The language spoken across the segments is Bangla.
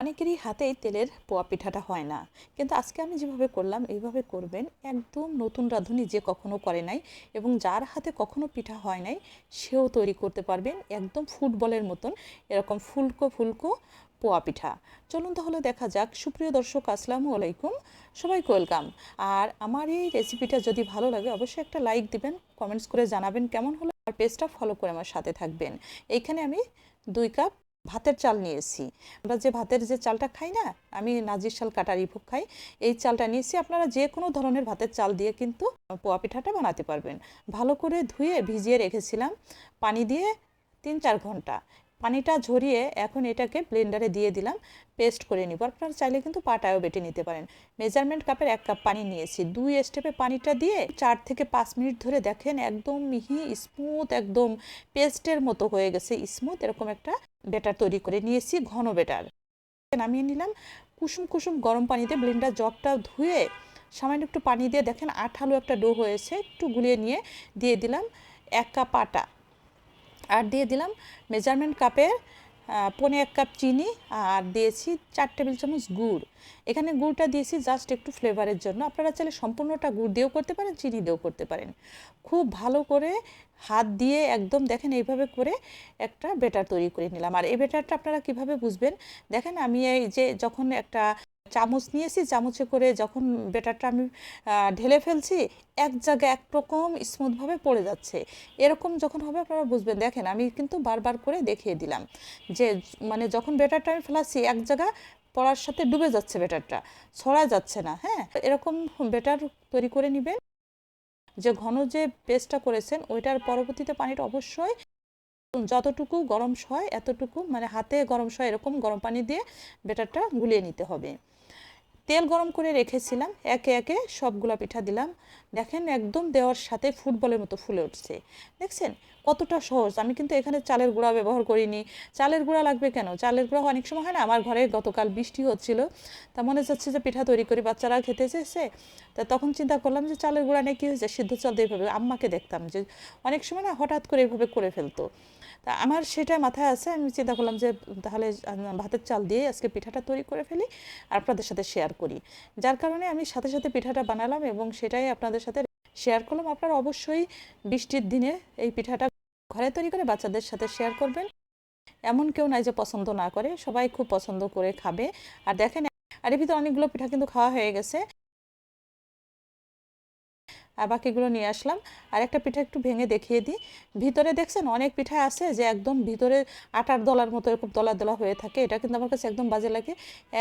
অনেকেরই হাতেই তেলের পোয়া পিঠাটা হয় না, কিন্তু আজকে আমি যেভাবে করলাম এইভাবে করবেন। একদম নতুন রাঁধুনি যে কখনো করে নাই এবং যার হাতে কখনো পিঠা হয় নাই সেও তৈরি করতে পারবেন একদম ফুটবলের মতন এরকম ফুলকো ফুলকো পোয়া পিঠা। চলুন তাহলে দেখা যাক। সুপ্রিয় দর্শক, আসসালামু আলাইকুম, সবাইকে ওয়েলকাম। আর আমার এই রেসিপিটা যদি ভালো লাগে অবশ্যই একটা লাইক দিবেন, কমেন্টস করে জানাবেন কেমন হলো, আর পেজটা ফলো করে আমার সাথে থাকবেন। এইখানে আমি 2 কাপ ভাতের চাল নিয়েছি। আমরা যে ভাতের যে চালটা খাই না, আমি নাজির শাল কাটারি ভোগ খাই, এই চালটা নিয়েছি। আপনারা যে কোনো ধরনের ভাতের চাল দিয়ে কিন্তু পোয়া পিঠাটা বানাতে পারবেন। ভালো করে ধুয়ে ভিজিয়ে রেখেছিলাম পানি দিয়ে 3-4 ঘন্টা। পানিটা ঝরিয়ে এখন এটাকে ব্লেন্ডারে দিয়ে দিলাম, পেস্ট করে নিব। আপনারা চাইলে কিন্তু পাটায়ও বেটে নিতে পারেন। মেজারমেন্ট কাপের 1 কাপ পানি নিয়েছি, 2 স্টেপে পানিটা দিয়ে 4 থেকে 5 মিনিট ধরে দেখেন একদম মিহি স্মুথ, একদম পেস্টের মতো হয়ে গেছে স্মুথ। এরকম একটা ব্যাটার তৈরি করে নিয়েছি, ঘন ব্যাটার। নামিয়ে নিলাম। কুসুম কুসুম গরম পানিতে ব্লেন্ডার জগটা ধুয়ে সামান্য একটু পানি দিয়ে দেখেন আঠালো একটা ডো হয়েছে, একটু গুলিয়ে নিয়ে দিয়ে দিলাম 1 কাপ আটা, আর দিয়ে দিলাম মেজারমেন্ট কাপের 1.25 কাপ চিনি, আর দিয়েছি 4 টেবিল চামচ গুড়। এখানে গুড়টা দিয়েছি জাস্ট একটু ফ্লেভারের জন্য। আপনারা চাইলে সম্পূর্ণটা গুড় দিয়েও করতে পারেন, চিনি দিয়েও করতে পারেন। খুব ভালো করে হাত দিয়ে একদম দেখেন এইভাবে করে একটা ব্যাটার তৈরি করে নিলাম। আর এই ব্যাটারটা আপনারা কিভাবে বুঝবেন, দেখেন আমি এই যে যখন একটা চামচ নিয়েছি, চামচে করে যখন ব্যাটারটা আমি ঢেলে ফেলছি, এক জায়গায় একরকম স্মুথভাবে পড়ে যাচ্ছে। এরকম যখন হবে আপনারা বুঝবেন। দেখেন আমি কিন্তু বারবার করে দেখিয়ে দিলাম যে মানে যখন ব্যাটারটা আমি ফেলাচ্ছি এক জায়গা পড়ার সাথে ডুবে যাচ্ছে, ব্যাটারটা ছড়া যাচ্ছে না। হ্যাঁ, এরকম ব্যাটার তৈরি করে নেবেন। যে ঘন যে পেস্টটা করেছেন ওইটার পরবর্তীতে পানিটা অবশ্যই যতটুকু গরম হয় এতটুকু, মানে হাতে গরম হয় এরকম গরম পানি দিয়ে ব্যাটারটা গুলিয়ে নিতে হবে। তেল গরম করে রেখেছিলাম, একে একে সবগুলা পিঠা দিলাম। দেখেন একদম দেওয়ার সাথে ফুটবলের মতো ফুলে উঠছে। দেখছেন কতটা সহজ। আমি কিন্তু এখানে চালের গুঁড়া ব্যবহার করিনি। চালের গুঁড়া লাগবে কেন? চালের গুঁড়া অনেক সময় হয় না, আমার ঘরে গতকাল বৃষ্টি হচ্ছিল, তা মনে যাচ্ছে যে পিঠা তৈরি করি, বাচ্চারা খেতে চেয়েছে। তা তখন চিন্তা করলাম যে চালের গুঁড়া নিয়ে কী হয়েছে, সিদ্ধ চাল দিয়ে এভাবে আম্মাকে দেখতাম যে অনেক সময় না হঠাৎ করে এভাবে করে ফেলতো। তা আমার সেটা মাথায় আছে, আমি চিন্তা করলাম যে তাহলে ভাতের চাল দিয়ে আজকে পিঠাটা তৈরি করে ফেলি আর আপনাদের সাথে শেয়ার করি। যার কারণে আমি সাথে সাথে পিঠাটা বানালাম এবং সেটাই আপনাদের সাথে শেয়ার করলাম। আপনারা অবশ্যই বৃষ্টির দিনে এই পিঠাটা ঘরে তৈরি করে বাচ্চাদের সাথে শেয়ার করবেন। এমন কেউ নাই যে পছন্দ না করে, সবাই খুব পছন্দ করে খাবে। আর দেখেন, আর এর ভিতরে অনেকগুলো পিঠা কিন্তু খাওয়া হয়ে গেছে, আর বাকিগুলো নিয়ে আসলাম। আর একটা পিঠা একটু ভেঙে দেখিয়ে দিই। ভিতরে দেখছেন অনেক পিঠা আছে যে একদম ভিতরে আটার দলার মতো এরকম দলা দলা হয়ে থাকে, এটা কিন্তু আমার কাছে একদম বাজে লাগে।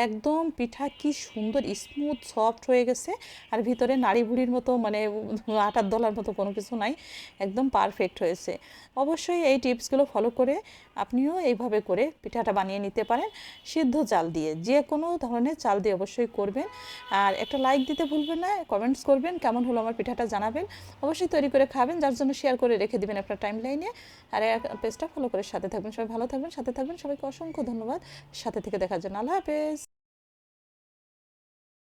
একদম পিঠা কি সুন্দর স্মুথ সফট হয়ে গেছে, আর ভিতরে নাড়ি ভুড়ির মতো মানে আটার দলার মতো কোনো কিছু নাই, একদম পারফেক্ট হয়েছে। অবশ্যই এই টিপসগুলো ফলো করে আপনিও এইভাবে করে পিঠাটা বানিয়ে নিতে পারেন। সিদ্ধ চাল দিয়ে, যে কোনো ধরনের চাল দিয়ে অবশ্যই করবেন। আর একটা লাইক দিতে ভুলবেন না, কমেন্টস করবেন কেমন হলো আমার পিঠাটা জানাবেন। অবশ্যই তৈরি করে খাবেন, যার জন্য শেয়ার করে রেখে দিবেন আপনার টাইম লাইনে। আর পেজটা ফলো করে সাথে থাকবেন। সবাই ভালো থাকবেন, সাথে থাকবেন। সবাইকে অসংখ্য ধন্যবাদ সাথে থেকে দেখার জন্য। আল্লাহ হাফেজ।